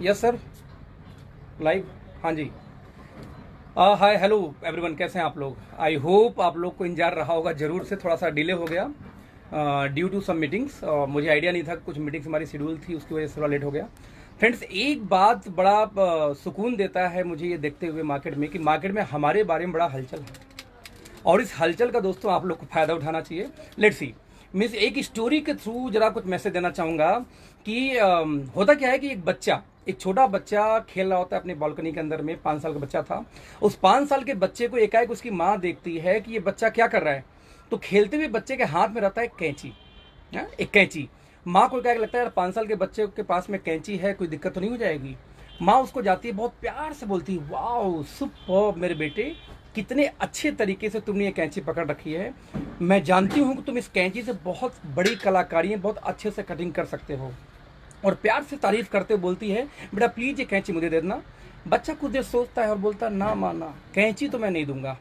Yes sir, live. हाँ जी। Hi hello everyone, कैसे हैं आप लोग? आई होप आप लोग को इंतजार रहा होगा जरूर से। थोड़ा सा डिले हो गया ड्यू टू सम मीटिंग्स। मुझे आइडिया नहीं था, कुछ मीटिंग्स हमारी शेड्यूल थी, उसकी वजह से थोड़ा लेट हो गया। फ्रेंड्स, एक बात बड़ा सुकून देता है मुझे ये देखते हुए मार्केट में कि मार्केट में हमारे बारे में बड़ा हलचल है, और इस हलचल का दोस्तों आप लोग को फायदा उठाना चाहिए। लेट्स सी, मैं एक स्टोरी के थ्रू जरा कुछ मैसेज देना चाहूँगा कि होता क्या है कि एक छोटा बच्चा खेल रहा होता है अपनी बालकनी के अंदर में। 5 साल का बच्चा था। उस 5 साल के बच्चे को एकाएक उसकी माँ देखती है कि ये बच्चा क्या कर रहा है। तो खेलते हुए बच्चे के हाथ में रहता है कैंची, एक कैंची। माँ को एकाएक लगता है यार 5 साल के बच्चे के पास में कैंची है, कोई दिक्कत तो नहीं हो जाएगी। माँ उसको जाती है, बहुत प्यार से बोलती है, वाओ सुपर्ब मेरे बेटे, कितने अच्छे तरीके से तुमने ये कैंची पकड़ रखी है। मैं जानती हूँ कि तुम इस कैंची से बहुत बड़ी कलाकारी, बहुत अच्छे से कटिंग कर सकते हो। और प्यार से तारीफ करते हुए बोलती है, बेटा प्लीज ये कैंची मुझे दे देना। बच्चा कुछ देर सोचता है और बोलता है, ना माँ ना, कैंची तो मैं नहीं दूंगा।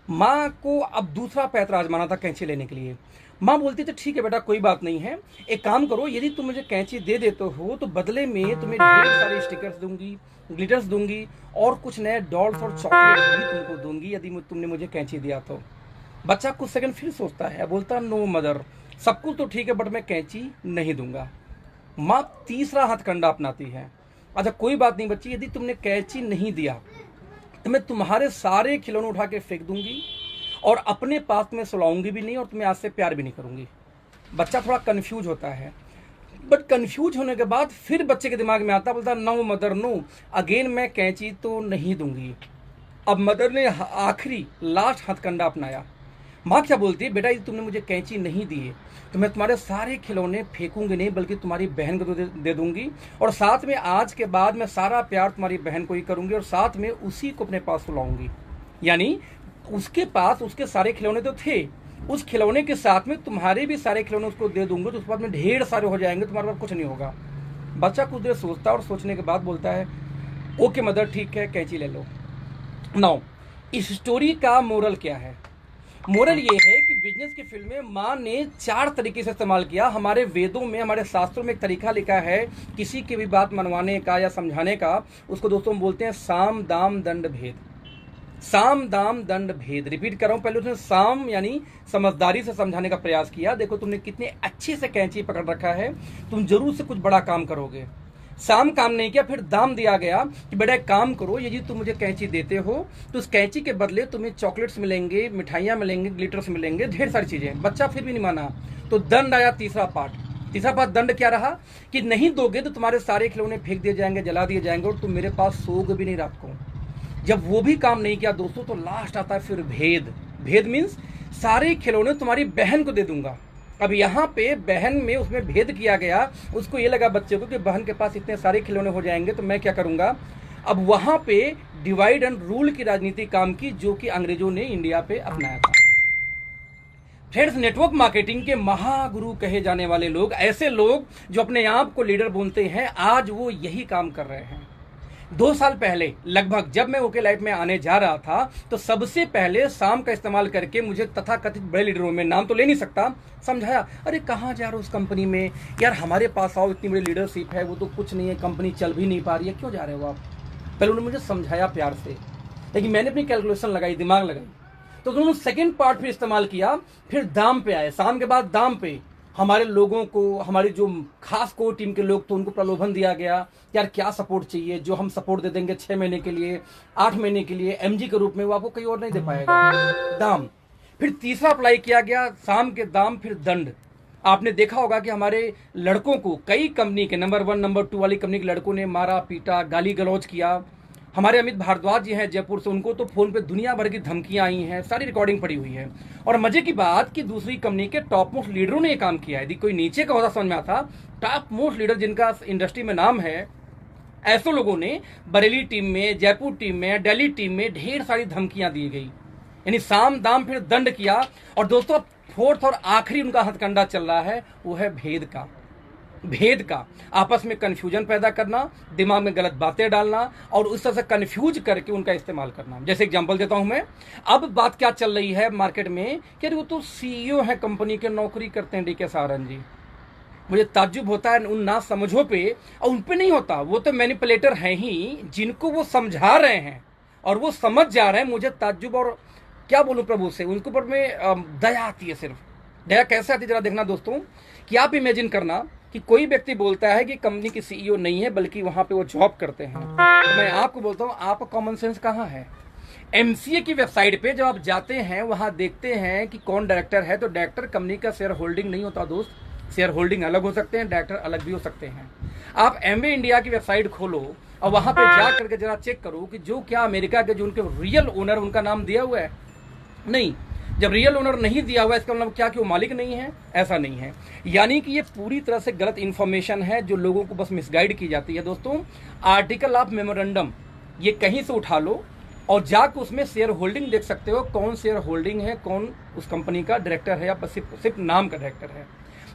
माँ को अब दूसरा पैतरा आजमाना था कैंची लेने के लिए। माँ बोलती थी, ठीक है बेटा कोई बात नहीं है, एक काम करो, यदि तुम मुझे कैंची दे देते हो तो बदले में तुम्हें ढेर सारे स्टिकर्स दूंगी, ग्लिटर्स दूंगी, और कुछ नए डॉल्स और चॉकलेट भी तुमको दूंगी यदि तुमने मुझे कैंची दिया तो। बच्चा कुछ सेकंड फिर सोचता है, बोलता नो मदर, सब कुछ तो ठीक है बट मैं कैंची नहीं दूंगा। माँ तीसरा हथकंडा अपनाती है, अच्छा कोई बात नहीं बच्ची, यदि तुमने कैंची नहीं दिया तो मैं तुम्हारे सारे खिलौने उठा के फेंक दूंगी और अपने पास में सुलाऊंगी भी नहीं और तुम्हें आज से प्यार भी नहीं करूंगी। बच्चा थोड़ा कंफ्यूज होता है, बट कंफ्यूज होने के बाद फिर बच्चे के दिमाग में आता, बोलता नो मदर नो, अगेन मैं कैंची तो नहीं दूंगी। अब मदर ने आखिरी लास्ट हथकंडा अपनाया। माँ क्या बोलती है, बेटा यदि तुमने मुझे कैंची नहीं दी है तो मैं तुम्हारे सारे खिलौने फेंकूंगी नहीं, बल्कि तुम्हारी बहन को दे दूंगी, और साथ में आज के बाद मैं सारा प्यार तुम्हारी बहन को ही करूंगी, और साथ में उसी को अपने पास बुलाऊंगी। यानी उसके पास उसके सारे खिलौने तो थे, उस खिलौने के साथ में तुम्हारे भी सारे खिलौने उसको दे दूंगा, तो उस बाद में ढेर सारे हो जाएंगे, तुम्हारे पास कुछ नहीं होगा। बच्चा कुछ देर सोचता है और सोचने के बाद बोलता है, ओके मदर ठीक है, कैंची ले लो। नाउ इस स्टोरी का मोरल क्या है? मोरल ये है कि बिजनेस की फील्ड में माँ ने 4 तरीके से इस्तेमाल किया। हमारे वेदों में, हमारे शास्त्रों में एक तरीका लिखा है किसी की भी बात मनवाने का या समझाने का, उसको दोस्तों बोलते हैं साम दाम दंड भेद। साम दाम दंड भेद, रिपीट कर रहा हूं, पहले उसने साम यानी समझदारी से समझाने का प्रयास किया, देखो तुमने कितने अच्छे से कैंची पकड़ रखा है, तुम जरूर से कुछ बड़ा काम करोगे। साम काम नहीं किया, फिर दाम दिया गया कि बेटा एक काम करो, यदि तुम मुझे कैंची देते हो तो उस कैंची के बदले तुम्हें चॉकलेट्स मिलेंगे, मिठाइयां मिलेंगे, ग्लिटर्स मिलेंगे, ढेर सारी चीजें। बच्चा फिर भी नहीं माना, तो दंड आया तीसरा पार्ट। दंड क्या रहा कि नहीं दोगे तो तुम्हारे सारे खिलौने फेंक दिए जाएंगे, जला दिए जाएंगे, और तुम मेरे पास सोओगे भी नहीं रात को। जब वो भी काम नहीं किया दोस्तों, तो लास्ट आता है फिर भेद मीन्स सारे खिलौने तुम्हारी बहन को दे दूंगा। अब यहाँ पे बहन में उसमें भेद किया गया, उसको ये लगा बच्चे को कि बहन के पास इतने सारे खिलौने हो जाएंगे तो मैं क्या करूंगा। अब वहां पे डिवाइड एंड रूल की राजनीति काम की, जो कि अंग्रेजों ने इंडिया पे अपनाया था। फ्रेंड्स, नेटवर्क मार्केटिंग के महागुरु कहे जाने वाले लोग, ऐसे लोग जो अपने आप को लीडर बोलते हैं, आज वो यही काम कर रहे हैं। 2 साल पहले लगभग जब मैं ओके लाइफ में आने जा रहा था, तो सबसे पहले शाम का इस्तेमाल करके मुझे तथाकथित बड़े लीडरों में, नाम तो ले नहीं सकता, समझाया, अरे कहाँ जा रहे हो उस कंपनी में, यार हमारे पास आओ, इतनी बड़ी लीडरशिप है, वो तो कुछ नहीं है, कंपनी चल भी नहीं पा रही है, क्यों जा रहे हो आप। पहले उन्होंने मुझे समझाया प्यार से, लेकिन मैंने अपनी कैलकुलेशन लगाई, दिमाग लगाई, तो उन्होंने सेकेंड पार्ट फिर इस्तेमाल किया। फिर दाम पे आए, शाम के बाद दाम पे हमारे लोगों को, हमारे जो खास कोर टीम के लोग थे, उनको प्रलोभन दिया गया, यार क्या सपोर्ट चाहिए, जो हम सपोर्ट दे देंगे 6 महीने के लिए, 8 महीने के लिए एमजी के रूप में, वो आपको कहीं और नहीं दे पाएगा। दाम फिर तीसरा अप्लाई किया गया, शाम के दाम, फिर दंड। आपने देखा होगा कि हमारे लड़कों को कई कंपनी के नंबर 1 नंबर 2 वाली कंपनी के लड़कों ने मारा पीटा, गाली गलौज किया। हमारे अमित भारद्वाज जी हैं जयपुर से, उनको तो फोन पे दुनिया भर की धमकियां आई हैं, सारी रिकॉर्डिंग पड़ी हुई है। और मजे की बात कि दूसरी कंपनी के टॉप मोस्ट लीडरों ने ये काम किया है। यदि कोई नीचे का होता समझ में आता, टॉप मोस्ट लीडर जिनका इंडस्ट्री में नाम है, ऐसे लोगों ने बरेली टीम में, जयपुर टीम में, दिल्ली टीम में ढेर सारी धमकियां दी गई। यानी साम दाम फिर दंड किया। और दोस्तों फोर्थ और आखिरी उनका हथकंडा चल रहा है, वो है भेद का आपस में कंफ्यूजन पैदा करना, दिमाग में गलत बातें डालना, और उस तरह से कंफ्यूज करके उनका इस्तेमाल करना। जैसे एग्जांपल देता हूं मैं, अब बात क्या चल रही है मार्केट में कि वो तो सीईओ है कंपनी के, नौकरी करते हैं डीके सारन जी, मुझे ताज्जुब होता है उन ना समझों पे, और उन पे नहीं होता, वो तो मैनिपुलेटर हैं ही जिनको वो समझा रहे हैं और वो समझ जा रहे हैं। मुझे ताज्जुब और क्या बोलूं प्रभु से, उनके ऊपर में दया आती है। सिर्फ दया कैसे आती है जरा देखना दोस्तों, कि आप इमेजिन करना कि कोई व्यक्ति बोलता है कि कंपनी की सीईओ नहीं है बल्कि वहां पे वो जॉब करते हैं, तो मैं आपको बोलता हूं आपका कॉमन सेंस कहां है? एमसीए की वेबसाइट पे जब आप जाते हैं वहां देखते हैं कि कौन डायरेक्टर है, तो डायरेक्टर कंपनी का शेयर होल्डिंग नहीं होता दोस्त। शेयर होल्डिंग अलग हो सकते हैं, डायरेक्टर अलग भी हो सकते हैं। आप एमवे इंडिया की वेबसाइट खोलो और वहां पे जा करके जरा चेक करो कि जो क्या अमेरिका के जो उनके रियल ओनर उनका नाम दिया हुआ है, नहीं। जब रियल ओनर नहीं दिया हुआ इसका मतलब क्या कि वो मालिक नहीं है? ऐसा नहीं है। यानी कि ये पूरी तरह से गलत इंफॉर्मेशन है जो लोगों को बस मिसगाइड की जाती है। दोस्तों, आर्टिकल ऑफ मेमोरेंडम ये कहीं से उठा लो और जाकर उसमें शेयर होल्डिंग देख सकते हो, कौन शेयर होल्डिंग है, कौन उस कंपनी का डायरेक्टर है या सिर्फ नाम का डायरेक्टर है।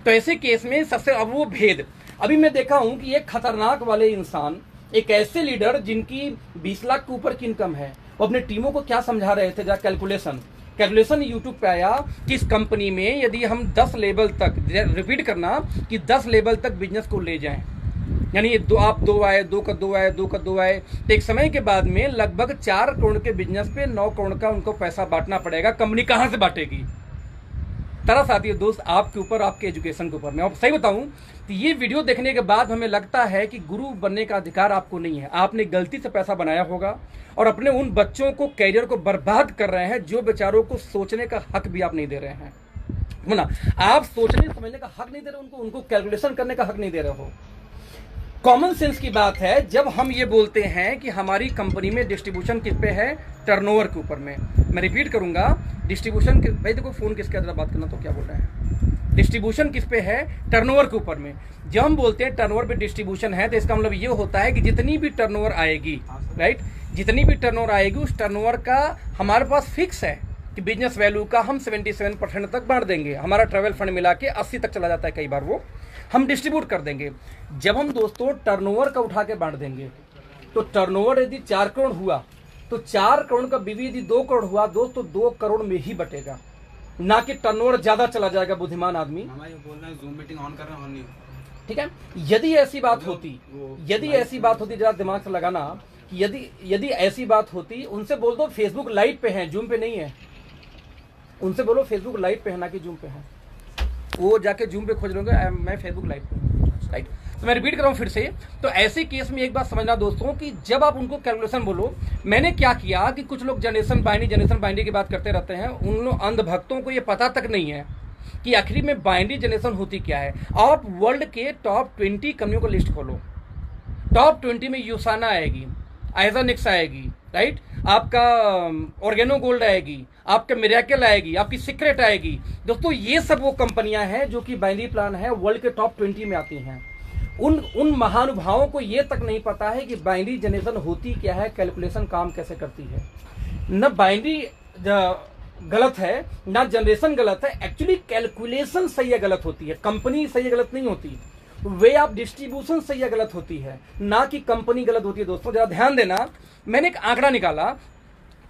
तो ऐसे केस में सबसे अब वो भेद अभी मैं देखा हूं कि एक खतरनाक वाले इंसान, एक ऐसे लीडर जिनकी 20 लाख के ऊपर की इनकम है, वो अपने टीमों को क्या समझा रहे थे, जरा कैलकुलेशन यूट्यूब पे आया कि इस कंपनी में यदि हम 10 लेवल तक, रिपीट करना कि 10 लेवल तक बिजनेस को ले जाएं, यानी ये आप 2 आए, 2 का 2 आए, 2 का 2 आए, तो एक समय के बाद में लगभग 4 करोड़ के बिजनेस पे 9 करोड़ का उनको पैसा बांटना पड़ेगा। कंपनी कहां से बांटेगी? तरस आती है दोस्त आपके ऊपर, आपके एजुकेशन के ऊपर। मैं सही बताऊं तो ये वीडियो देखने के बाद हमें लगता है कि गुरु बनने का अधिकार आपको नहीं है। आपने गलती से पैसा बनाया होगा और अपने उन बच्चों को, कैरियर को बर्बाद कर रहे हैं जो बेचारों को सोचने का हक भी आप नहीं दे रहे हैं ना। आप सोचने समझने का हक नहीं दे रहे उनको कैलकुलेशन करने का हक नहीं दे रहे हो। कॉमन सेंस की बात है जब हम ये बोलते हैं कि हमारी कंपनी में डिस्ट्रीब्यूशन किस पे है? टर्नओवर के ऊपर में। मैं रिपीट करूंगा, डिस्ट्रीब्यूशन भाई देखो फोन किसके अंदर बात करना तो क्या बोल रहे हैं, डिस्ट्रीब्यूशन किस पे है? टर्नओवर के ऊपर में। जब हम बोलते हैं टर्नओवर पे डिस्ट्रीब्यूशन है तो इसका मतलब ये होता है कि जितनी भी टर्नओवर आएगी, राइट, जितनी भी टर्नओवर आएगी उस टर्नओवर का हमारे पास फिक्स है कि बिजनेस वैल्यू का हम 77% तक बांट देंगे। हमारा ट्रैवल फंड मिला के 80 तक चला जाता है, कई बार वो हम डिस्ट्रीब्यूट कर देंगे। जब हम दोस्तों टर्नओवर का उठा के बांट देंगे तो टर्नओवर यदि 4 करोड़ हुआ तो 4 करोड़ का बीवी यदि 2 करोड़ हुआ दोस्तों 2 करोड़ में ही बटेगा, ना कि टर्नओवर ज्यादा चला जाएगा। बुद्धिमान आदमी जूम मीटिंग ऑन कर रहे हैं, ठीक है। यदि ऐसी बात होती जरा दिमाग से लगाना कि यदि ऐसी बात होती, उनसे बोल दो फेसबुक लाइव पे है, जूम पे नहीं है। उनसे बोलो फेसबुक लाइव पे है ना कि जूम पे है। वो जाके जूम पे खोज लोगे, मैं फेसबुक लाइव पे हूँ, राइट। तो मैं रिपीट कर रहा हूँ फिर से। तो ऐसे केस में एक बात समझना दोस्तों कि जब आप उनको कैलकुलेशन बोलो, मैंने क्या किया कि कुछ लोग जनरेशन बाइनरी की बात करते रहते हैं, उन लोग अंधभक्तों को ये पता तक नहीं है कि आखिरी में बाइनरी जनरेशन होती क्या है। आप वर्ल्ड के टॉप 20 कंपनियों का लिस्ट खोलो, टॉप 20 में यूसाना आएगी, आइजोनिक्स आएगी, राइट, आपका ऑर्गेनो गोल्ड आएगी, आपका मिरेकल आएगी, आपकी सीक्रेट आएगी। दोस्तों ये सब वो कंपनियां हैं जो कि बाइनरी प्लान है, वर्ल्ड के टॉप 20 में आती हैं। उन महानुभावों को ये तक नहीं पता है कि बाइनरी जनरेशन होती क्या है, कैलकुलेशन काम कैसे करती है। न बाइनरी गलत है ना जनरेशन गलत है, एक्चुअली कैलकुलेशन सही या गलत होती है, कंपनी सही या गलत नहीं होती। वे ऑफ डिस्ट्रीब्यूशन सही या गलत होती है, ना कि कंपनी गलत होती है। दोस्तों जरा ध्यान देना, मैंने एक आंकड़ा निकाला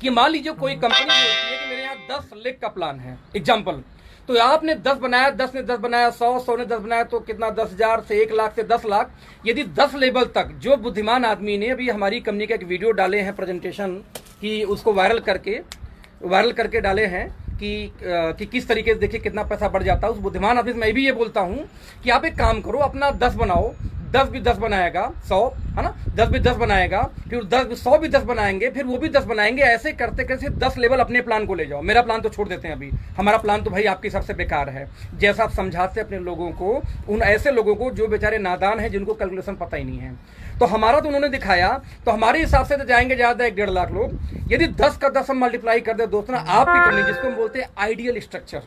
कि मान लीजिए कोई कंपनी बोलती है कि मेरे यहाँ 10 लाख का प्लान है, एग्जाम्पल, तो आपने 10 बनाया, 10 ने 10 बनाया, 100 ने 10 बनाया, तो कितना 10,000 से 1 लाख से 10 लाख। यदि 10 लेवल तक जो बुद्धिमान आदमी ने अभी हमारी कंपनी का एक वीडियो डाले हैं प्रेजेंटेशन की, उसको वायरल करके डाले हैं कि किस तरीके से देखिए कितना पैसा बढ़ जाता है। उस बुद्धिमान आदमी से मैं भी ये बोलता हूं कि आप एक काम करो, अपना 10 बनाओ, 10 भी 10 बनाएगा 100, है ना, 10 भी 10 बनाएगा, फिर 100 भी 10 बनाएंगे, फिर वो भी 10 बनाएंगे। ऐसे करते करते 10 लेवल अपने प्लान को ले जाओ। मेरा प्लान तो छोड़ देते हैं अभी, हमारा प्लान तो भाई आपके सबसे बेकार है। जैसा आप समझाते अपने लोगों को, उन ऐसे लोगों को जो बेचारे नादान हैं, जिनको कैलकुलेशन पता ही नहीं है, तो हमारा तो उन्होंने दिखाया, तो हमारे हिसाब से तो जाएंगे ज्यादा 1-1.5 लाख लोग। यदि 10 का 10 हम मल्टीप्लाई कर दे दोस्तों ना, आपकी कंपनी जिसको हम बोलते हैं आइडियल स्ट्रक्चर,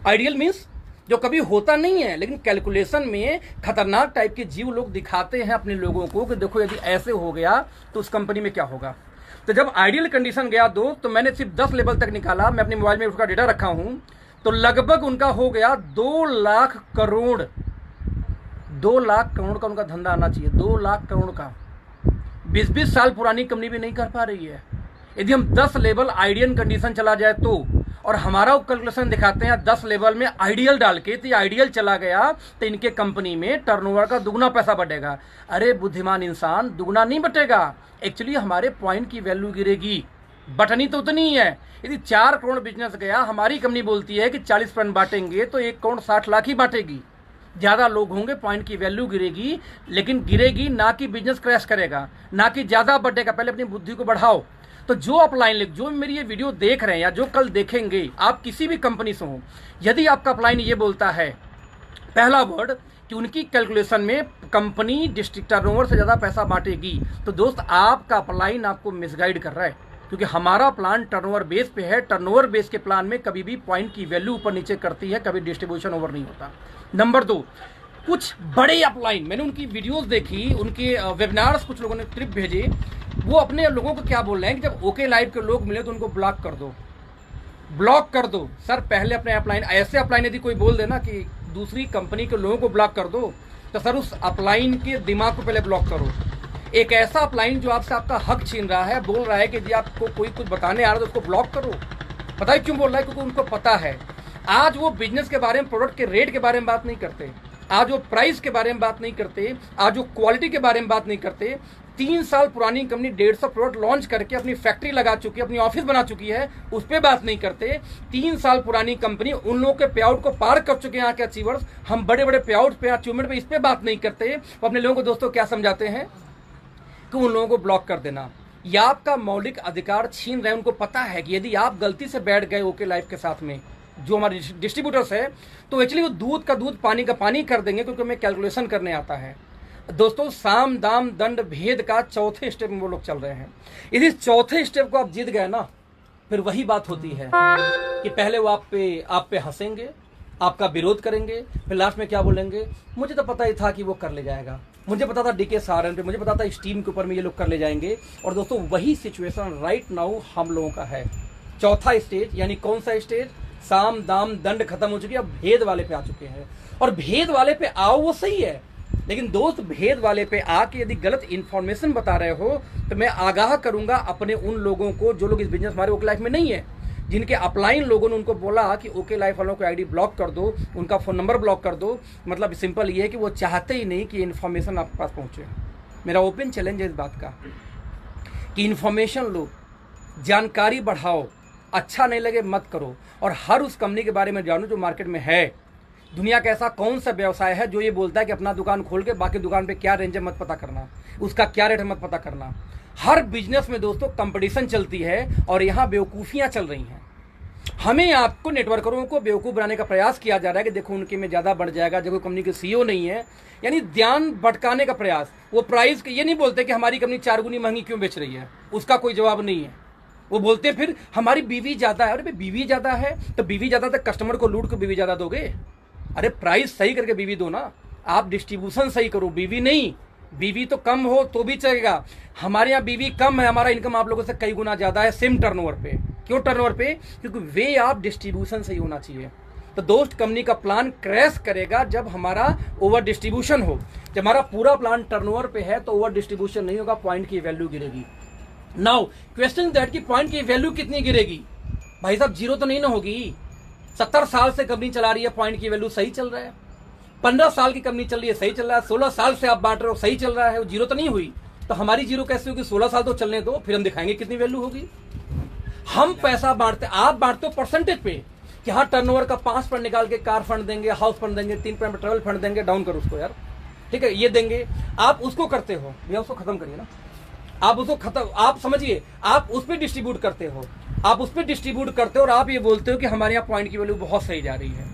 आइडियल मीन्स जो कभी होता नहीं है, लेकिन कैलकुलेशन में खतरनाक टाइप के जीव लोग दिखाते हैं अपने लोगों को कि देखो यदि ऐसे हो गया तो उस कंपनी में क्या होगा। तो जब आइडियल कंडीशन गया दोस्त, तो मैंने सिर्फ 10 लेवल तक निकाला, मैं अपने मोबाइल में उसका डेटा रखा हूं, तो लगभग उनका हो गया 2 लाख करोड़। 2 लाख करोड़ का उनका धंधा आना चाहिए, 2 लाख करोड़ का। 20-20 साल पुरानी कंपनी भी नहीं कर पा रही है। यदि हम 10 लेवल आइडियल कंडीशन चला जाए तो, और हमारा कैलकुलेशन दिखाते हैं 10 लेवल में आइडियल डाल के, तो आइडियल चला गया तो इनके कंपनी में टर्नओवर का दुगना पैसा बढ़ेगा। अरे बुद्धिमान इंसान, दुगना नहीं बढ़ेगा, एक्चुअली हमारे पॉइंट की वैल्यू गिरेगी, बटनी तो उतनी ही है। यदि 4 करोड़ बिजनेस गया, हमारी कंपनी बोलती है कि 40% बांटेंगे तो 1 करोड़ 60 लाख ही बांटेगी। ज़्यादा लोग होंगे, पॉइंट की वैल्यू गिरेगी, लेकिन गिरेगी ना कि बिजनेस क्रैश करेगा, ना कि ज़्यादा बढ़ेगा। पहले अपनी बुद्धि को बढ़ाओ। तो जो अपलाइन, जो मेरी ये वीडियो देख रहे हैं या जो कल देखेंगे, आप किसी भी कंपनी से हो, यदि आपका अपलाइन ये बोलता है पहला वर्ड कि उनकी कैलकुलेशन में कंपनी डिस्ट्रिक्ट टर्नओवर से ज़्यादा पैसा बांटेगी, तो दोस्त आपका अपलाइन आपको मिसगाइड कर रहा है, क्योंकि हमारा प्लान टर्नओवर बेस पे है। टर्नओवर बेस के प्लान में कभी भी पॉइंट की वैल्यू ऊपर नीचे करती है, कभी डिस्ट्रीब्यूशन ओवर नहीं होता। नंबर 2, कुछ बड़े अपलाइन, मैंने उनकी वीडियोस देखी, उनके वेबिनार्स कुछ लोगों ने क्लिप भेजे, वो अपने लोगों को क्या बोल रहे हैं कि जब ओके लाइव के लोग मिले तो उनको ब्लॉक कर दो, ब्लॉक कर दो। सर पहले अपने अपलाइन, ऐसे अपलाइन यदि कोई बोल देना कि दूसरी कंपनी के लोगों को ब्लॉक कर दो, तो सर उस अपलाइन के दिमाग को पहले ब्लॉक करो। एक ऐसा अपलाइन जो आपसे आपका हक छीन रहा है, बोल रहा है कि जी आपको कोई कुछ बताने आ रहा है तो उसको ब्लॉक करो। पता है क्यों बोल रहा है? क्योंकि उनको पता है आज वो बिजनेस के बारे में, प्रोडक्ट के रेट के बारे में बात नहीं करते, आज वो प्राइस के बारे में बात नहीं करते, आज वो क्वालिटी के बारे में बात नहीं करते। 3 साल पुरानी कंपनी 150 प्रोडक्ट लॉन्च करके अपनी फैक्ट्री लगा चुकी है, अपनी ऑफिस बना चुकी है, उस पर बात नहीं करते। 3 साल पुरानी कंपनी, उन लोगों के पे आउट को पार कर चुके हैं यहाँ के अचीवर्स, हम बड़े बड़े पे आउट पे, अचीवमेंट पे, इस पे बात नहीं करते। वो अपने लोगों को दोस्तों क्या समझाते हैं कि उन लोगों को ब्लॉक कर देना, या आपका मौलिक अधिकार छीन रहे हैं। उनको पता है कि यदि आप गलती से बैठ गए ओके लाइफ के साथ में, जो हमारे डिस्ट्रीब्यूटर्स है, तो एक्चुअली वो दूध का दूध पानी का पानी कर देंगे, क्योंकि हमें कैलकुलेशन करने आता है। दोस्तों साम दाम दंड भेद का चौथे स्टेप में वो लोग चल रहे हैं। यदि चौथे स्टेप को आप जीत गए ना, फिर वही बात होती है कि पहले वो आप पे हंसेंगे, आपका विरोध करेंगे, फिर लास्ट में क्या बोलेंगे, मुझे तो पता ही था कि वो कर ले जाएगा, मुझे पता था डीके सारन पे, मुझे पता था स्टीम के ऊपर में ये लोग कर ले जाएंगे। और दोस्तों वही सिचुएशन राइट नाउ हम लोगों का है। चौथा स्टेज, यानी कौन सा स्टेज? साम दाम दंड खत्म हो चुकी है, अब भेद वाले पे आ चुके हैं। और भेद वाले पे आओ वो सही है, लेकिन दोस्त भेद वाले पे आके यदि गलत इंफॉर्मेशन बता रहे हो तो मैं आगाह करूंगा अपने उन लोगों को जो लोग इस बिजनेस हमारे ओके लाइफ में नहीं है, जिनके अपलाइन लोगों ने उनको बोला कि ओके लाइफ वालों को आईडी ब्लॉक कर दो, उनका फोन नंबर ब्लॉक कर दो। मतलब सिंपल ये है कि वो चाहते ही नहीं कि इन्फॉर्मेशन आपके पास पहुंचे। मेरा ओपन चैलेंज है इस बात का कि इन्फॉर्मेशन लो, जानकारी बढ़ाओ, अच्छा नहीं लगे मत करो, और हर उस कंपनी के बारे में जानो जो मार्केट में है। दुनिया का ऐसा कौन सा व्यवसाय है जो ये बोलता है कि अपना दुकान खोल के बाकी दुकान पे क्या रेंज है मत पता करना, उसका क्या रेट है मत पता करना। हर बिजनेस में दोस्तों कंपटीशन चलती है, और यहाँ बेवकूफ़ियाँ चल रही हैं। हमें आपको नेटवर्करों को बेवकूफ़ बनाने का प्रयास किया जा रहा है कि देखो उनके में ज़्यादा बढ़ जाएगा, जब कोई कंपनी के सीईओ नहीं है, यानी ध्यान भटकाने का प्रयास। वो प्राइस के ये नहीं बोलते कि हमारी कंपनी 4 गुनी महंगी क्यों बेच रही है, उसका कोई जवाब नहीं है। वो बोलते फिर हमारी बीवी ज़्यादा है। अरे भाई बीवी ज़्यादा है तो बीवी ज़्यादा, तो कस्टमर को लूट के बीवी ज़्यादा दोगे? अरे प्राइस सही करके बीवी दो ना, आप डिस्ट्रीब्यूशन सही करो, बीवी नहीं। बीवी तो कम हो तो भी चलेगा, हमारे यहाँ बीवी कम है, हमारा इनकम आप लोगों से कई गुना ज़्यादा है सेम टर्नओवर पे। क्यों टर्नओवर पे? क्योंकि वे आप डिस्ट्रीब्यूशन सही होना चाहिए। तो दोस्त कंपनी का प्लान क्रैश करेगा जब हमारा ओवर डिस्ट्रीब्यूशन हो। जब हमारा पूरा प्लान टर्नओवर पे है तो ओवर डिस्ट्रीब्यूशन नहीं होगा, पॉइंट की वैल्यू गिरेगी। नाउ क्वेश्चन दैट कि पॉइंट की वैल्यू कितनी गिरेगी? भाई साहब जीरो तो नहीं ना होगी। 70 साल से कंपनी चला रही है, पॉइंट की वैल्यू सही चल रहा है। 15 साल की कंपनी चल रही है, सही चल रहा है। 16 साल से आप बांट रहे हो, सही चल रहा है, वो जीरो तो नहीं हुई। तो हमारी जीरो कैसे होगी? 16 साल तो चलने दो, फिर हम दिखाएंगे कितनी वैल्यू होगी। हम पैसा बांटते, आप बांटते हो परसेंटेज पे कि हाँ टर्नओवर का 5% निकाल के कार फंड देंगे, हाउस फंड देंगे, 3% ट्रेवल फंड देंगे। डाउन करो उसको यार, ठीक है, ये देंगे। आप उसको करते हो भैया, उसको खत्म करिए ना, आप उसको खत्म, आप समझिए, आप उस पर डिस्ट्रीब्यूट करते हो, आप उस पर डिस्ट्रीब्यूट करते हो, और आप ये बोलते हो कि हमारे यहाँ पॉइंट की वैल्यू बहुत सही जा रही है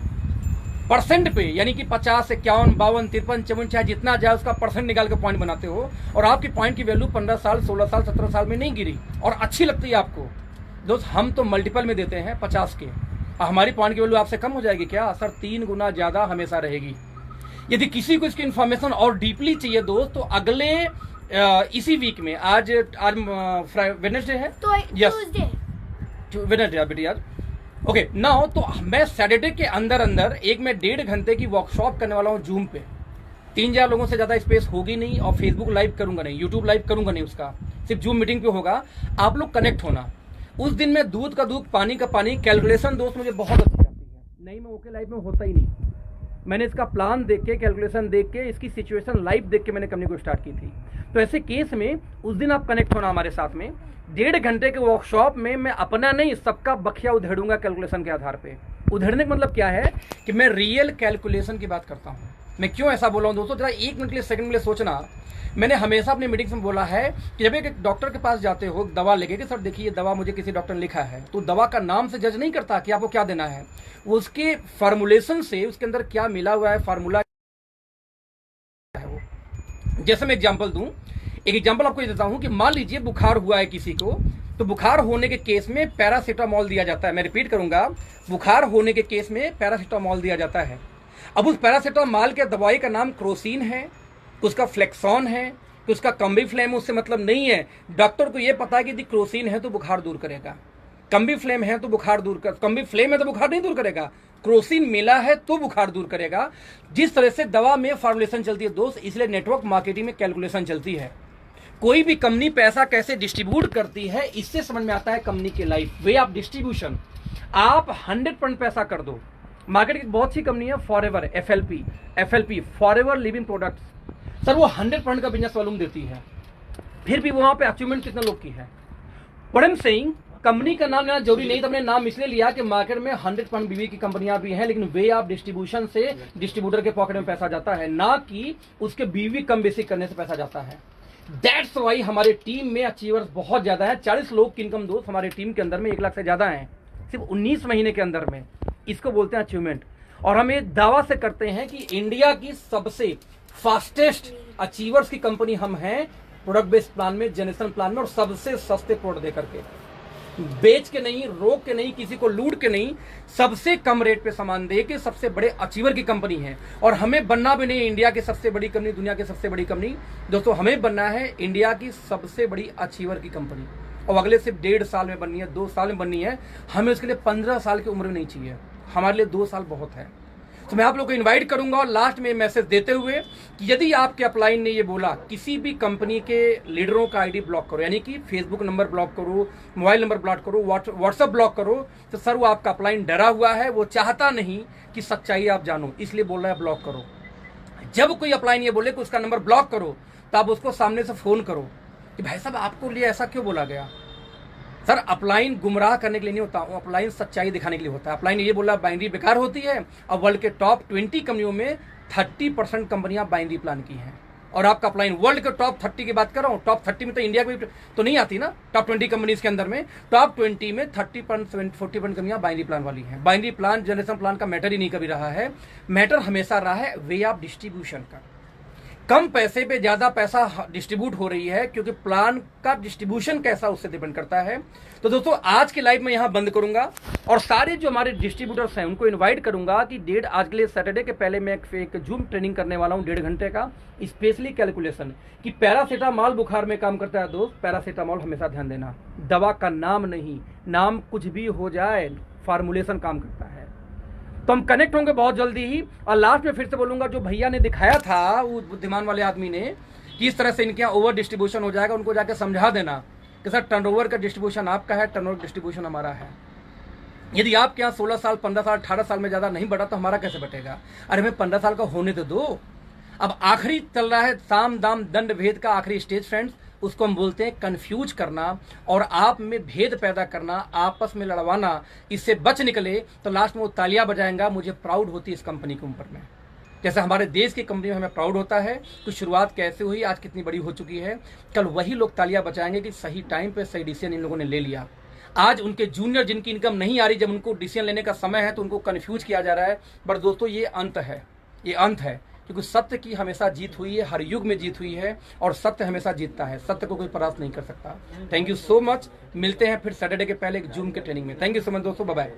परसेंट पे, यानी कि 50, 51, 52, 53, 54 चाहे जितना जाए उसका परसेंट निकाल के पॉइंट बनाते हो। और आपकी पॉइंट की वैल्यू 15 साल, 16 साल, 17 साल में नहीं गिरी और अच्छी लगती है आपको। दोस्त हम तो मल्टीपल में देते हैं 50 के, हमारी पॉइंट की वैल्यू आपसे कम हो जाएगी क्या? सर 3 गुना ज्यादा हमेशा रहेगी। यदि किसी को इसकी इन्फॉर्मेशन और डीपली चाहिए दोस्त, तो अगले इसी वीक में, आज वेडनेसडे है तो यस वेडनेसडे बेटी आज, ओके नाउ, तो मैं सैटरडे के अंदर एक में 1.5 घंटे की वर्कशॉप करने वाला हूँ जूम पे। 3000 लोगों से ज्यादा स्पेस होगी नहीं, और फेसबुक लाइव करूंगा नहीं, यूट्यूब लाइव करूंगा नहीं, उसका सिर्फ जूम मीटिंग पे होगा। आप लोग कनेक्ट होना, उस दिन में दूध का दूध पानी का पानी कैलकुलेशन दोस्त मुझे बहुत अच्छी आती है, नहीं मैं ओके लाइफ में होता ही नहीं। मैंने इसका प्लान देख के, कैलकुलेशन देख के, इसकी सिचुएशन लाइव देख के मैंने कंपनी को स्टार्ट की थी। तो ऐसे केस में उस दिन आप कनेक्ट होना हमारे साथ में, 1.5 घंटे के वर्कशॉप में मैं अपना नहीं सबका बखिया उधेड़ूंगा कैलकुलेशन के आधार पे। उधेड़ने का मतलब क्या है कि मैं रियल कैलकुलेशन की बात करता हूँ। मैं क्यों ऐसा बोला हूँ दोस्तों, जरा 1 मिनट के लिए, सेकंड के लिए सोचना। मैंने हमेशा अपनी मीटिंग्स में बोला है कि जब एक डॉक्टर के पास जाते हो दवा लेके कि सर देखिए ये दवा मुझे किसी डॉक्टर ने लिखा है, तो दवा का नाम से जज नहीं करता कि आपको क्या देना है, उसके फॉर्मुलेशन से उसके अंदर क्या मिला हुआ है, फार्मूला है वो। जैसे मैं एग्जांपल दूं, एक एग्जांपल आपको ये देता हूं कि मान लीजिए बुखार हुआ है किसी को, तो बुखार होने के केस में पैरासीटामोल दिया जाता है। मैं रिपीट करूंगा, बुखार होने के केस में पैरासीटामोल दिया जाता है। अब उस पैरासीटामोल के दवाई का नाम क्रोसिन है, उसका फ्लेक्सॉन है, कि उसका कम्बीफ्लेम, उससे मतलब नहीं है। डॉक्टर को यह पता है कि यदि क्रोसिन है तो बुखार दूर करेगा, कम्बीफ्लेम है तो बुखार दूर कर, कम्बीफ्लेम है तो बुखार नहीं दूर करेगा, क्रोसिन मिला है तो बुखार दूर करेगा। जिस तरह से दवा में फॉर्मुलेशन चलती है दोस्त, इसलिए नेटवर्क मार्केटिंग में कैलकुलेशन चलती है। कोई भी कंपनी पैसा कैसे डिस्ट्रीब्यूट करती है, इससे समझ में आता है कंपनी की लाइफ, वे ऑफ डिस्ट्रीब्यूशन। आप 100% पैसा कर दो। मार्केट की बहुत सी कंपनी है, forever, FLP forever living products, sir वो 100% का बिजनेस वॉल्यूम देती है, फिर भी वहां पे अचीवमेंट कितने लोग की है। But I am saying, company का नाम लेना जरूरी नहीं, तो हमने नाम इसलिए लिया कि मार्केट में 100% बीवी की कंपनियां भी हैं, लेकिन वे ऑफ डिस्ट्रीब्यूशन से डिस्ट्रीब्यूटर के पॉकेट में पैसा जाता है, ना कि उसके बीवी कम बेसिक करने से पैसा जाता है। दैट्स वाई हमारे टीम में अचीवर्स बहुत ज्यादा है। 40 लोग की इनकम दोस्त हमारे टीम के अंदर में 1 लाख से ज्यादा है सिर्फ 19 महीने के अंदर में। इसको बोलते हैं अचीवमेंट। और हम ये दावा से करते हैं कि इंडिया की सबसे फास्टेस्ट अचीवर्स की कंपनी हम हैं, प्रोडक्ट बेस्ड प्लान में, जनरेशन प्लान में, और सबसे सस्ते प्रोडक्ट देकर के, बेच के नहीं, रोक के नहीं, किसी को लूट के नहीं, सबसे कम रेट पे सामान दे के सबसे बड़े अचीवर की कंपनी है। और हमें बनना भी नहीं इंडिया की सबसे बड़ी कंपनी, दुनिया की सबसे बड़ी कंपनी दोस्तों, हमें बनना है इंडिया की सबसे बड़ी अचीवर की कंपनी। और अगले सिर्फ 1.5 साल में बननी है, 2 साल में बननी है, हमें उसके लिए 15 साल की उम्र नहीं चाहिए, हमारे लिए 2 साल बहुत है। तो मैं आप लोगों को इनवाइट करूंगा और लास्ट में मैसेज देते हुए कि यदि आपके अपलाइन ने ये बोला किसी भी कंपनी के लीडरों का आईडी ब्लॉक करो, यानी कि फेसबुक नंबर ब्लॉक करो, मोबाइल नंबर ब्लॉक करो, व्हाट्सएप ब्लॉक करो, तो सर वो आपका अपलाइन डरा हुआ है, वो चाहता नहीं कि सच्चाई आप जानो, इसलिए बोल रहा है ब्लॉक करो। जब कोई अपलाइन ये बोले कि उसका नंबर ब्लॉक करो, तो आप उसको सामने से फोन करो कि भाई साहब आपको लिए ऐसा क्यों बोला गया। सर अपलाइन गुमराह करने के लिए नहीं होता, अपलाइन सच्चाई दिखाने के लिए होता है। अपलाइन ये बोला बाइनरी बेकार होती है, और वर्ल्ड के टॉप 20 कंपनियों में 30% कंपनियां बाइनरी प्लान की हैं। और आपका अपलाइन वर्ल्ड के टॉप 30 की बात कर रहा हूँ, टॉप 30 में तो इंडिया की तो नहीं आती ना, टॉप 20 कंपनीज के अंदर में, टॉप 20 में 30% 40% कंपनियां बाइनरी प्लान वाली हैं। बाइनरी प्लान जनरेशन प्लान का मैटर ही नहीं कभी रहा है, मैटर हमेशा रहा है वे ऑफ डिस्ट्रीब्यूशन का। कम पैसे पे ज्यादा पैसा डिस्ट्रीब्यूट हो रही है, क्योंकि प्लान का डिस्ट्रीब्यूशन कैसा उससे डिपेंड करता है। तो दोस्तों आज की लाइव में यहां बंद करूंगा, और सारे जो हमारे डिस्ट्रीब्यूटर्स हैं उनको इनवाइट करूंगा कि आज के लिए सैटरडे के पहले मैं एक जूम ट्रेनिंग करने वाला हूं 1.5 घंटे का, स्पेशली कैलकुलेशन कि पैरासीटामोल बुखार में काम करता है दोस्त। पैरासीटामोल हमेशा ध्यान देना, दवा का नाम नहीं, नाम कुछ भी हो जाए, फार्मूलेशन काम करता है। तो हम कनेक्ट होंगे बहुत जल्दी ही। और लास्ट में फिर से बोलूंगा, जो भैया ने दिखाया था वो बुद्धिमान वाले आदमी ने, कि इस तरह से इनके यहाँ ओवर डिस्ट्रीब्यूशन हो जाएगा, उनको जाके समझा देना कि सर टर्नओवर का डिस्ट्रीब्यूशन आपका है, टर्नओवर डिस्ट्रीब्यूशन हमारा है। यदि आपके यहाँ 16 साल, 15 साल, 18 साल में ज्यादा नहीं बढ़ा तो हमारा कैसे बटेगा। अरे हमें 15 साल का होने तो दो। अब आखिरी चल रहा है साम दाम दंड भेद का आखिरी स्टेज फ्रेंड्स, उसको हम बोलते हैं कंफ्यूज करना, और आप में भेद पैदा करना, आपस में लड़वाना। इससे बच निकले तो लास्ट में वो तालियां बजाएंगा, मुझे प्राउड होती है इस कंपनी के ऊपर में। जैसे हमारे देश की कंपनी में हमें प्राउड होता है कि शुरुआत कैसे हुई, आज कितनी बड़ी हो चुकी है। कल वही लोग तालियां बजाएंगे कि सही टाइम पे सही डिसीजन इन लोगों ने ले लिया। आज उनके जूनियर जिनकी इनकम नहीं आ रही, जब उनको डिसीजन लेने का समय है तो उनको कंफ्यूज किया जा रहा है। बट दोस्तों ये अंत है, ये अंत है, क्योंकि सत्य की हमेशा जीत हुई है, हर युग में जीत हुई है, और सत्य हमेशा जीतता है, सत्य को कोई परास्त नहीं कर सकता। थैंक यू सो मच, मिलते हैं फिर सैटरडे के पहले एक जूम के ट्रेनिंग में। थैंक यू सो मच दोस्तों, बाय बाय।